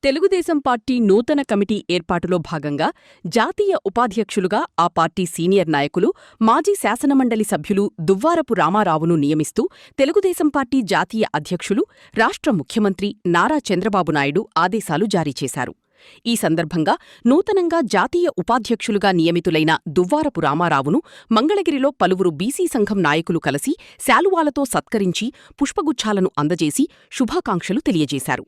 Telugu Desam party నూతన committee ఏర్పాటులో భాగంగా జాతీయ ఉపాధ్యక్షులుగా ఆ పార్టీ సీనియర్ నాయకులు, మాజీ శాసనమండలి సభ్యులు దువ్వారపు రామారావును నియమిస్తూ తెలుగుదేశం పార్టీ జాతీయ అధ్యక్షులు, రాష్ట్ర ముఖ్యమంత్రి నారా చంద్రబాబు నాయుడు ఆదేశాలు జారీ చేశారు. ఈ సందర్భంగా నూతనంగా జాతీయ ఉపాధ్యక్షులుగా నియమితులైన దువ్వారపు రామారావును మంగళగిరిలో పలువురు బీసీ సంఘం నాయకులు కలిసి శాలువాలతో సత్కరించి పుష్పగుచ్ఛాలను అందజేసి శుభాకాంక్షలు తెలియజేశారు.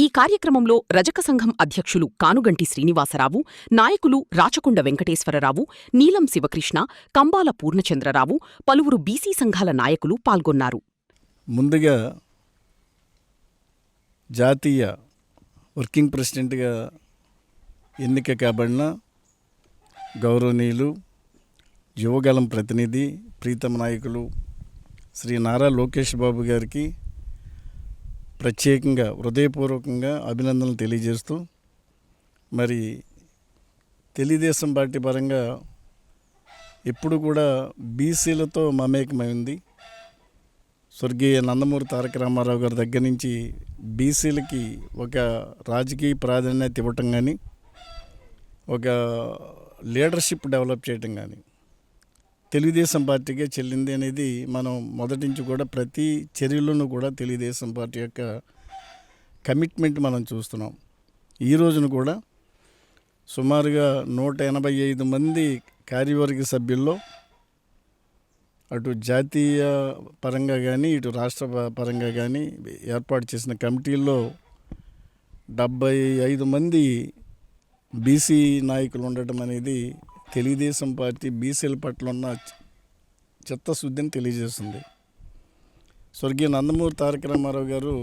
ఈ కార్యక్రమంలో రజక సంఘం అధ్యక్షులు కానుగంటి శ్రీనివాసరావు, నాయకులు రాచకొండ వెంకటేశ్వరరావు, నీలం శివకృష్ణ, కంబాల పూర్ణచంద్రరావు, పలువురు బీసీ సంఘాల నాయకులు పాల్గొన్నారు. ముందుగా జాతీయ వర్కింగ్ ప్రెసిడెంట్గా ఎన్నిక కాబడిన గౌరవనీయులు యువగలం ప్రతినిధి ప్రీతమ నాయకులు శ్రీ నారా లోకేష్ బాబు గారికి ప్రత్యేకంగా హృదయపూర్వకంగా అభినందనలు తెలియజేస్తూ, మరి తెలుగుదేశం పార్టీ పరంగా ఎప్పుడు కూడా బీసీలతో మమేకమైంది. స్వర్గీయ నందమూరి తారక రామారావు గారి దగ్గర నుంచి బీసీలకి ఒక రాజకీయ ప్రాధాన్యత ఇవ్వటం కానీ, ఒక లీడర్షిప్ డెవలప్ చేయటం కానీ తెలుగుదేశం పార్టీకే చెల్లింది అనేది మనం మొదటి నుంచి కూడా ప్రతి చర్యలోనూ కూడా తెలుగుదేశం పార్టీ యొక్క కమిట్మెంట్ మనం చూస్తున్నాం. ఈ రోజున కూడా సుమారుగా 185 మంది కార్యవర్గ సభ్యుల్లో అటు జాతీయ పరంగా కానీ ఇటు రాష్ట్ర పరంగా కానీ ఏర్పాటు చేసిన కమిటీల్లో 75 మంది బీసీ నాయకులు ఉండటం అనేది తెలుగుదేశం పార్టీ బీసీల పట్ల ఉన్న చిత్తశుద్ధిని తెలియజేస్తుంది. స్వర్గీయ నందమూరి తారక రామారావు గారు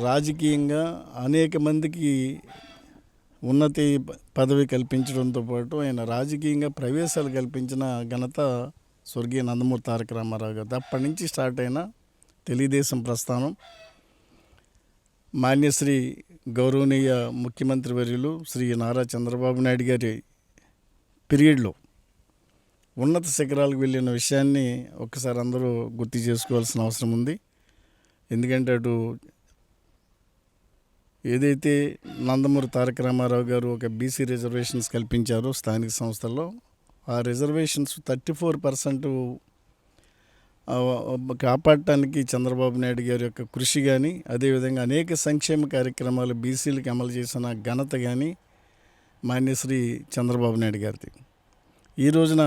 రాజకీయంగా అనేక మందికి ఉన్నతి పదవి కల్పించడంతో పాటు ఆయన రాజకీయంగా ప్రవేశాలు కల్పించిన ఘనత స్వర్గీయ నందమూరి తారక రామారావు గారు. అప్పటి నుంచి స్టార్ట్ అయిన తెలుగుదేశం ప్రస్థానం మాన్యశ్రీ గౌరవనీయ ముఖ్యమంత్రి వర్యులు శ్రీ నారా చంద్రబాబు నాయుడు గారి పీరియడ్లో ఉన్నత శిఖరాలకు వెళ్ళిన విషయాన్ని ఒక్కసారి అందరూ గుర్తు చేసుకోవాల్సిన అవసరం ఉంది. ఎందుకంటే అటు ఏదైతే నందమూరి తారక రామారావు గారు ఒక బీసీ రిజర్వేషన్స్ కల్పించారో స్థానిక సంస్థల్లో, ఆ రిజర్వేషన్స్ 34% కాపాడటానికి చంద్రబాబు నాయుడు గారి యొక్క కృషి కానీ, అదేవిధంగా అనేక సంక్షేమ కార్యక్రమాలు బీసీలకు అమలు చేసిన ఘనత కానీ మాన్యశ్రీ చంద్రబాబు నాయుడు గారిది. ఈ రోజున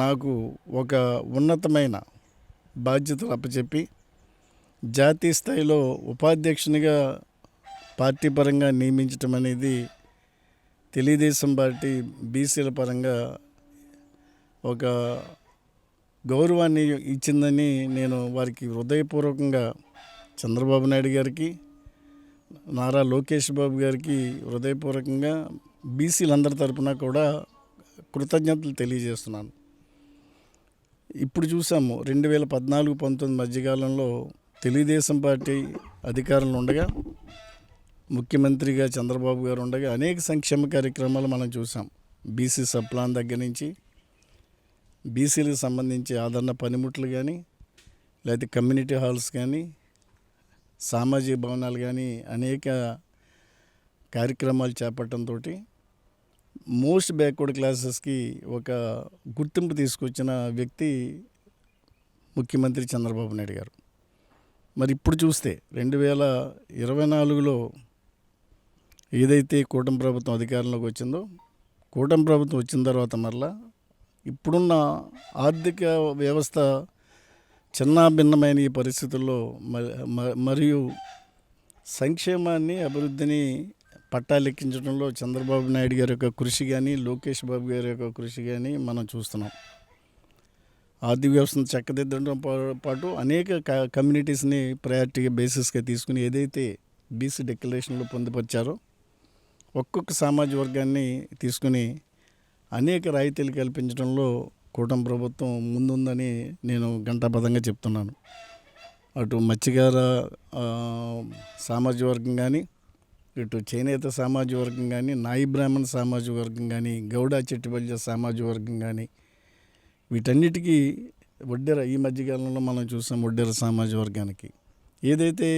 నాకు ఒక ఉన్నతమైన బాధ్యతలు అప్పచెప్పి జాతీయ స్థాయిలో ఉపాధ్యక్షునిగా పార్టీ పరంగా నియమించటం అనేది తెలుగుదేశం పార్టీ బీసీల పరంగా ఒక గౌరవాన్ని ఇచ్చిందని నేను వారికి హృదయపూర్వకంగా చంద్రబాబు నాయుడు గారికి, నారా లోకేష్ బాబు గారికి హృదయపూర్వకంగా బీసీలందరి తరపున కూడా కృతజ్ఞతలు తెలియజేస్తున్నాను. ఇప్పుడు చూసాము 2014-19 మధ్యకాలంలో తెలుగుదేశం పార్టీ అధికారంలో ఉండగా, ముఖ్యమంత్రిగా చంద్రబాబు గారు ఉండగా అనేక సంక్షేమ కార్యక్రమాలు మనం చూసాం. బీసీ సప్లాన్ దగ్గర నుంచి బీసీలకు సంబంధించి ఆదరణ పనిముట్లు కానీ, లేకపోతే కమ్యూనిటీ హాల్స్ కానీ, సామాజిక భవనాలు కానీ అనేక కార్యక్రమాలు చేపట్టడంతో మోస్ట్ బ్యాక్వర్డ్ క్లాసెస్కి ఒక గుర్తింపు తీసుకొచ్చిన వ్యక్తి ముఖ్యమంత్రి చంద్రబాబు నాయుడు గారు. మరి ఇప్పుడు చూస్తే 2024లో ఏదైతే కూటమి ప్రభుత్వం అధికారంలోకి వచ్చిందో, కూటమి ప్రభుత్వం వచ్చిన తర్వాత మరలా ఇప్పుడున్న ఆర్థిక వ్యవస్థ చిన్నాభిన్నమైన ఈ పరిస్థితుల్లో మరియు సంక్షేమాన్ని, అభివృద్ధిని పట్టాలెక్కించడంలో చంద్రబాబు నాయుడు గారి యొక్క కృషి కానీ, లోకేష్ బాబు గారి యొక్క కృషి కానీ మనం చూస్తున్నాం. ఆర్థిక వ్యవస్థను చక్కదిద్దడం పాటు అనేక కమ్యూనిటీస్ని ప్రయారిటీ బేసిస్గా తీసుకుని ఏదైతే బీసీ డిక్లరేషన్లో పొందుపరిచారో ఒక్కొక్క సామాజిక వర్గాన్ని తీసుకుని అనేక రాయితీలు కల్పించడంలో కూటమి ప్రభుత్వం ముందుందని నేను ఘంటాపథంగా చెప్తున్నాను. అటు మత్స్యకార సామాజిక వర్గం కానీ, ఇటు చేనేత సామాజిక వర్గం కానీ, నాయి బ్రాహ్మణ సామాజిక వర్గం కానీ, గౌడ చెట్టిబల్య సామాజిక వర్గం కానీ, వీటన్నిటికీ ఒడ్డెర ఈ మధ్యకాలంలో మనం చూసాం. ఒడ్డెర సామాజిక వర్గానికి ఏదైతే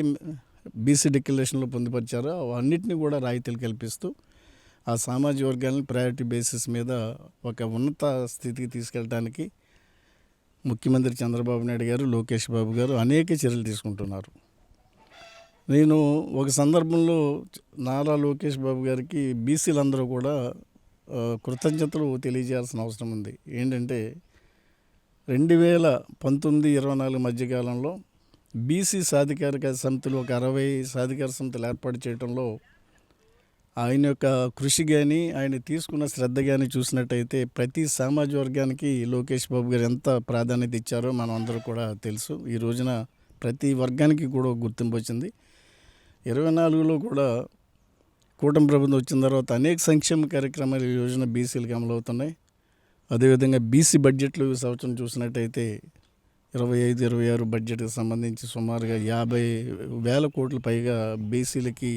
బీసీ డిక్లరేషన్లో పొందుపరిచారో అవన్నిటిని కూడా రాయితీలు కల్పిస్తూ ఆ సామాజిక వర్గాలను ప్రయారిటీ బేసిస్ మీద ఒక ఉన్నత స్థితికి తీసుకెళ్ళడానికి ముఖ్యమంత్రి చంద్రబాబు నాయుడు గారు, లోకేష్ బాబు గారు అనేక చర్యలు తీసుకుంటున్నారు. నేను ఒక సందర్భంలో నారా లోకేష్ బాబు గారికి బీసీలందరూ కూడా కృతజ్ఞతలు తెలియజేయాల్సిన అవసరం ఉంది. ఏంటంటే 2019-24 మధ్యకాలంలో బీసీ సాధికారిక సమితులు ఒక 60 సాధికార సమితులు ఏర్పాటు చేయడంలో ఆయన యొక్క కృషి కానీ ఆయన తీసుకున్న శ్రద్ధ కానీ చూసినట్టయితే ప్రతి సామాజిక వర్గానికి లోకేష్ బాబు గారు ఎంత ప్రాధాన్యత ఇచ్చారో మనం అందరూ కూడా తెలుసు. ఈ రోజున ప్రతి వర్గానికి కూడా గుర్తింపు వచ్చింది. 24లో కూడా కూటమి ప్రభుత్వం వచ్చిన తర్వాత అనేక సంక్షేమ కార్యక్రమాలు ఈ రోజున బీసీలకు అమలవుతున్నాయి. అదేవిధంగా బీసీ బడ్జెట్లు ఈ సంవత్సరం చూసినట్టయితే 25-26 బడ్జెట్కి సంబంధించి సుమారుగా 50,000 కోట్ల పైగా బీసీలకి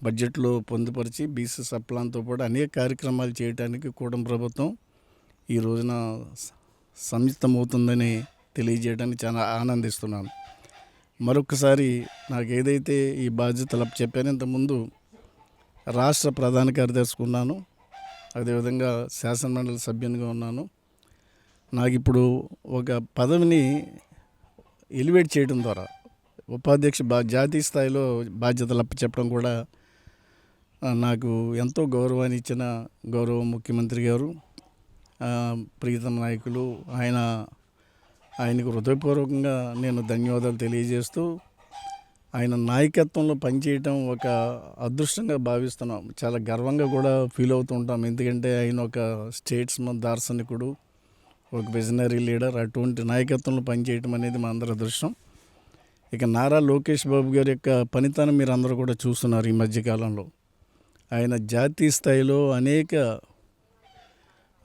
బడ్జెట్లో పొందుపరిచి బీసీ సప్లాన్తో పాటు అనేక కార్యక్రమాలు చేయడానికి కూటమి ప్రభుత్వం ఈ రోజున సంయుక్తమవుతుందని తెలియజేయడానికి చాలా ఆనందిస్తున్నాను. మరొకసారి నాకు ఏదైతే ఈ బాధ్యతలు చెప్పానో ఇంతకుముందు రాష్ట్ర ప్రధాన కార్యదర్శిగా ఉన్నాను, అదేవిధంగా శాసనమండలి సభ్యునిగా ఉన్నాను. నాకు ఇప్పుడు ఒక పదవిని ఎలివేట్ చేయడం ద్వారా ఉపాధ్యక్ష జాతీయ స్థాయిలో బాధ్యతలు అప్పచెప్పడం కూడా నాకు ఎంతో గౌరవాన్ని ఇచ్చిన గౌరవ ముఖ్యమంత్రి గారు, ప్రీతం నాయకులు, ఆయనకు హృదయపూర్వకంగా నేను ధన్యవాదాలు తెలియజేస్తూ ఆయన నాయకత్వంలో పనిచేయటం ఒక అదృష్టంగా భావిస్తున్నాం. చాలా గర్వంగా కూడా ఫీల్ అవుతూ ఉంటాం. ఎందుకంటే ఆయన ఒక స్టేట్స్మన్, దార్శనికుడు, ఒక విజనరీ లీడర్. అటువంటి నాయకత్వంలో పనిచేయటం అనేది మా అందరి అదృష్టం. ఇక నారా లోకేష్ బాబు గారి యొక్క పనితనం మీరు అందరూ కూడా చూస్తున్నారు. ఈ మధ్యకాలంలో ఆయన జాతీయ స్థాయిలో అనేక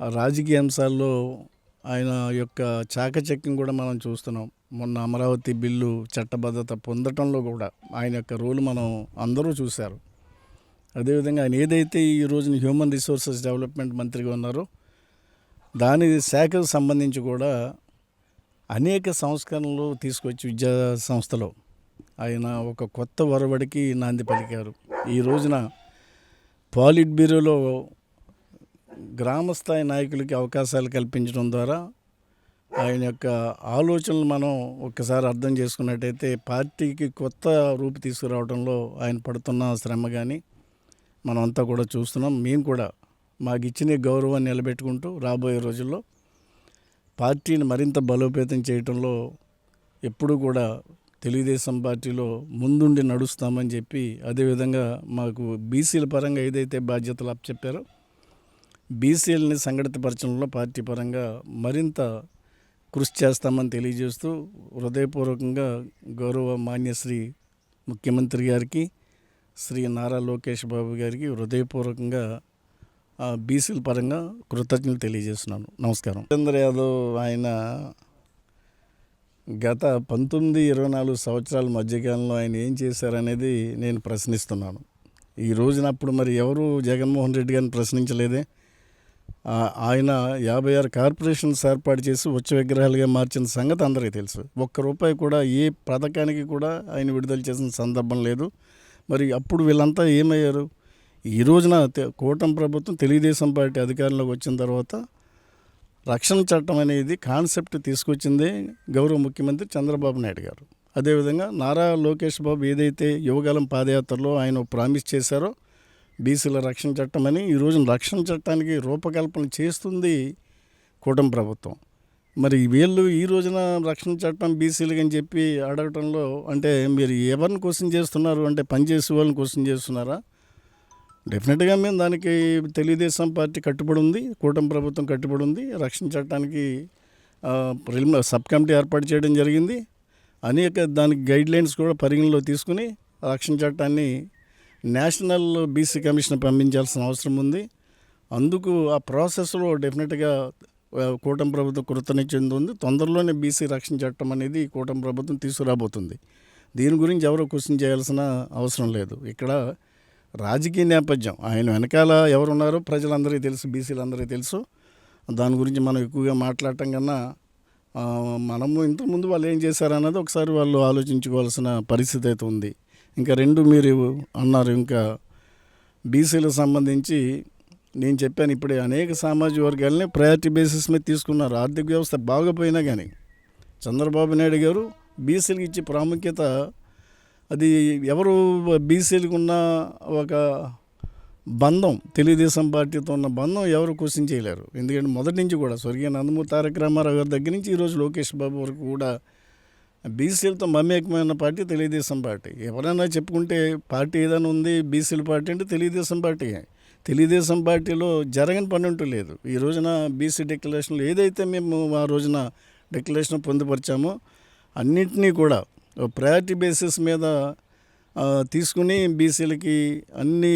రాజకీయ అంశాల్లో ఆయన యొక్క చాకచక్యం కూడా మనం చూస్తున్నాం. మొన్న అమరావతి బిల్లు చట్టబద్ధత పొందటంలో కూడా ఆయన యొక్క రోల్ మనం అందరూ చూశారు. అదేవిధంగా ఆయన ఏదైతే ఈ రోజున హ్యూమన్ రిసోర్సెస్ డెవలప్మెంట్ మంత్రిగా ఉన్నారో దాని శాఖకు సంబంధించి కూడా అనేక సంస్కరణలు తీసుకొచ్చి విద్యా సంస్థలో ఆయన ఒక కొత్త ఒరవడికి నాంది పలికారు. ఈ రోజున పాలిట్ బ్యూరోలో గ్రామస్థాయి నాయకులకి అవకాశాలు కల్పించడం ద్వారా ఆయన యొక్క ఆలోచనలు మనం ఒక్కసారి అర్థం చేసుకున్నట్టయితే పార్టీకి కొత్త రూపు తీసుకురావడంలో ఆయన పడుతున్న శ్రమ కానీ మనం అంతా కూడా చూస్తున్నాం. మేము కూడా మాకు ఇచ్చిన గౌరవాన్ని నిలబెట్టుకుంటూ రాబోయే రోజుల్లో పార్టీని మరింత బలోపేతం చేయడంలో ఎప్పుడూ కూడా తెలుగుదేశం పార్టీలో ముందుండి నడుస్తామని చెప్పి, అదేవిధంగా మాకు బీసీల పరంగా ఏదైతే బాధ్యతలు అప్పచెప్పారో బీసీలని సంఘటితపరచడంలో పార్టీ పరంగా మరింత కృషి చేస్తామని తెలియజేస్తూ హృదయపూర్వకంగా గౌరవ మాన్యశ్రీ ముఖ్యమంత్రి గారికి, శ్రీ నారా లోకేష్ బాబు గారికి హృదయపూర్వకంగా బీసీల పరంగా కృతజ్ఞతలు తెలియజేస్తున్నాను. నమస్కారం. చంద్ర యాదవ్ ఆయన గత 19-24 సంవత్సరాల మధ్యకాలంలో ఆయన ఏం చేశారనేది నేను ప్రశ్నిస్తున్నాను. ఈ రోజునప్పుడు మరి ఎవరు జగన్మోహన్ రెడ్డి గారిని ప్రశ్నించలేదే. ఆయన 56 కార్పొరేషన్స్ ఏర్పాటు చేసి ఉచ్చ విగ్రహాలుగా మార్చిన సంగతి అందరికీ తెలుసు. ఒక్క రూపాయి కూడా ఏ పథకానికి కూడా ఆయన విడుదల చేసిన సందర్భం లేదు. మరి అప్పుడు వీళ్ళంతా ఏమయ్యారు? ఈ రోజున కూటమి ప్రభుత్వం తెలుగుదేశం పార్టీ అధికారంలోకి వచ్చిన తర్వాత రక్షణ చట్టం అనేది కాన్సెప్ట్ తీసుకొచ్చిందే గౌరవ ముఖ్యమంత్రి చంద్రబాబు నాయుడు గారు. అదేవిధంగా నారా లోకేష్ బాబు ఏదైతే యువగలం పాదయాత్రలో ఆయన ప్రామిస్ చేశారో బీసీల రక్షణ చట్టం అని, ఈ రోజున రక్షణ చట్టానికి రూపకల్పన చేస్తుంది కూటమి ప్రభుత్వం. మరి వీళ్ళు ఈ రోజున రక్షణ చట్టం బీసీలకి అని చెప్పి అడగటంలో అంటే మీరు ఎవరిని క్వశ్చన్ చేస్తున్నారు అంటే పనిచేసే వాళ్ళని క్వశ్చన్ చేస్తున్నారా? డెఫినెట్గా మేము దానికి తెలుగుదేశం పార్టీ కట్టుబడి ఉంది, కూటమి ప్రభుత్వం కట్టుబడి ఉంది. రక్షణ చట్టానికి సబ్ కమిటీ ఏర్పాటు చేయడం జరిగింది. అనేక దానికి గైడ్లైన్స్ కూడా పరిగణలో తీసుకుని రక్షణ చట్టాన్ని నేషనల్ బీసీ కమిషన్ పంపించాల్సిన అవసరం ఉంది. అందుకు ఆ ప్రాసెస్లో డెఫినెట్గా కూటమి ప్రభుత్వం కృతనిశ్చయం ఉంది. తొందరలోనే బీసీ రక్షణ చట్టం అనేది కూటమి ప్రభుత్వం తీసుకురాబోతుంది. దీని గురించి ఎవరో క్వశ్చన్ చేయాల్సిన అవసరం లేదు. ఇక్కడ రాజకీయ నేపథ్యం ఆయన వెనకాల ఎవరున్నారో ప్రజలందరికీ తెలుసు, బీసీలందరికీ తెలుసు. దాని గురించి మనం ఎక్కువగా మాట్లాడటం కన్నా మనము ఇంతకుముందు వాళ్ళు ఏం చేశారన్నది ఒకసారి వాళ్ళు ఆలోచించుకోవాల్సిన పరిస్థితి అయితే ఉంది. ఇంకా రెండు మీరు అన్నారు. ఇంకా బీసీలకు సంబంధించి నేను చెప్పాను ఇప్పుడే, అనేక సామాజిక వర్గాలని ప్రయారిటీ బేసిస్ మీద తీసుకున్నారు. ఆర్థిక వ్యవస్థ బాగపోయినా కానీ చంద్రబాబు నాయుడు గారు బీసీలకు ఇచ్చే ప్రాముఖ్యత, అది ఎవరు బీసీలకు ఉన్న ఒక బంధం, తెలుగుదేశం పార్టీతో ఉన్న బంధం ఎవరు క్వశ్చన్ చేయలేరు. ఎందుకంటే మొదటి నుంచి కూడా స్వర్గీయ నందమూరి తారక రామారావు గారి దగ్గర నుంచి ఈరోజు లోకేష్ బాబు వరకు కూడా బీసీలతో మమేకమైన పార్టీ తెలుగుదేశం పార్టీ. ఎవరైనా చెప్పుకుంటే పార్టీ ఏదైనా ఉంది బీసీల పార్టీ అంటే తెలుగుదేశం పార్టీ. తెలుగుదేశం పార్టీలో జరగని పని అంటూ లేదు. ఈ రోజున బీసీ డిక్లరేషన్లు ఏదైతే మేము ఆ రోజున డిక్లరేషన్ పొందుపరిచామో అన్నింటినీ కూడా ప్రయారిటీ బేసిస్ మీద తీసుకుని బీసీలకి అన్ని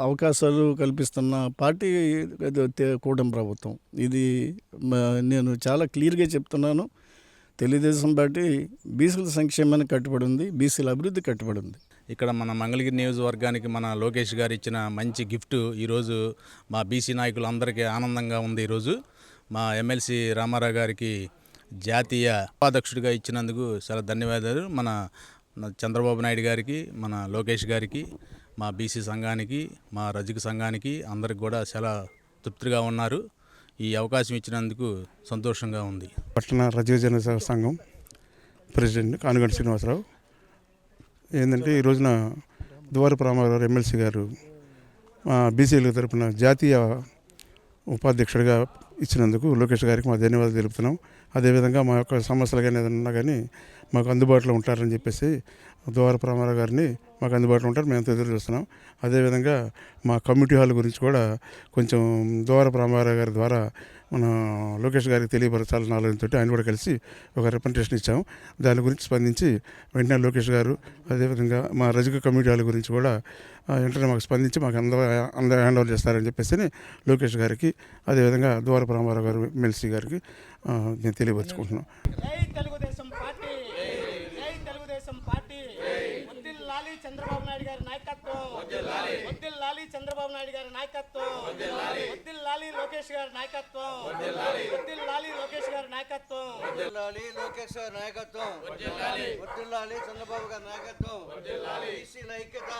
అవకాశాలు కల్పిస్తున్న పార్టీ కూటమి ప్రభుత్వం. ఇది నేను చాలా క్లియర్గా చెప్తున్నాను. తెలుగుదేశం పార్టీ బీసీల సంక్షేమానికి కట్టుబడి ఉంది, బీసీల అభివృద్ధి కట్టుబడి ఉంది. ఇక్కడ మన మంగళగిరి నియోజకవర్గానికి మన లోకేష్ గారు ఇచ్చిన మంచి గిఫ్ట్ ఈరోజు మా బీసీ నాయకులందరికీ ఆనందంగా ఉంది. ఈరోజు మా ఎమ్మెల్సీ రామారావు గారికి జాతీయ ఉపాధ్యక్షుడిగా ఇచ్చినందుకు చాలా ధన్యవాదాలు. మన చంద్రబాబు నాయుడు గారికి, మన లోకేష్ గారికి, మా బీసీ సంఘానికి, మా రజక సంఘానికి అందరికి కూడా చాలా తృప్తిగా ఉన్నారు. ఈ అవకాశం ఇచ్చినందుకు సంతోషంగా ఉంది. పట్టణ రజక జన సంఘం ప్రెసిడెంట్ కానుగంటి శ్రీనివాసరావు. ఏంటంటే ఈ రోజున దువ్వారపు రామారావు ఎమ్మెల్సీ గారు మా బీసీల తరపున జాతీయ ఉపాధ్యక్షుడిగా ఇచ్చినందుకు లోకేష్ గారికి మా ధన్యవాదాలు తెలుపుతున్నాం. అదేవిధంగా మా యొక్క సమస్యలు కానీ ఏదైనా ఉన్నా కానీ మాకు అందుబాటులో ఉంటారని చెప్పేసి దువ్వారపు రామారావు గారిని మాకు అందుబాటులో ఉంటారు, మేము ఎదురు చూస్తున్నాం. అదేవిధంగా మా కమ్యూనిటీ హాల్ గురించి కూడా కొంచెం దువ్వారపు రామారావు గారి ద్వారా మన లోకేష్ గారికి తెలియపరచాలని ఆలోచనతో ఆయన కూడా కలిసి ఒక రిప్రజెంటేషన్ ఇచ్చాము. దాని గురించి స్పందించి వెంటనే లోకేష్ గారు, అదేవిధంగా మా రజక కమ్యూనిటీ హాల్ గురించి కూడా వెంటనే మాకు స్పందించి మాకు అందరూ హ్యాండ్ ఓవర్ చేస్తారని చెప్పేసి లోకేష్ గారికి, అదేవిధంగా దువ్వారపు రామారావు గారు ఎమ్మెల్సీ గారికి నేను తెలియపరుచుకుంటున్నాను. చంద్రబాబు నాయుడు గారి నాయకత్వం, వద్దిల్లాలి చంద్రబాబు నాయుడు గారి నాయకత్వం, వద్దిల్లాలి లోకేష్ గారి నాయకత్వం, వద్దిల్లాలి లోకేష్ గారి నాయకత్వం, వద్దిల్లాలి లోకేష్ గారి నాయకత్వం, వద్దిల్లాలి చంద్రబాబు గారి నాయకత్వం, బీసీల ఐక్యత.